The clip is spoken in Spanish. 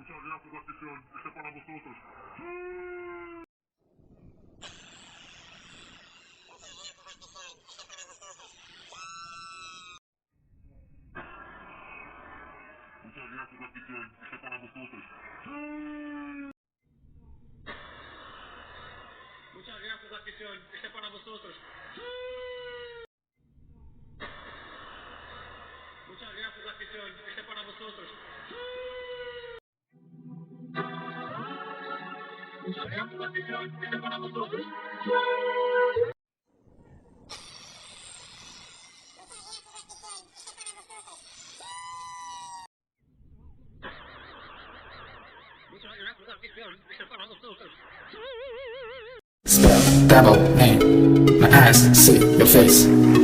Muchas gracias, afición. Este para vosotros. Muchas gracias, afición. Este para vosotros. Muchas gracias, afición. Este para vosotros. Muchas gracias, afición. Este para vosotros. Muchas gracias, afición. Este para vosotros. Muchas gracias, afición. Este para vosotros. Spell, dabble, name. My eyes see your face.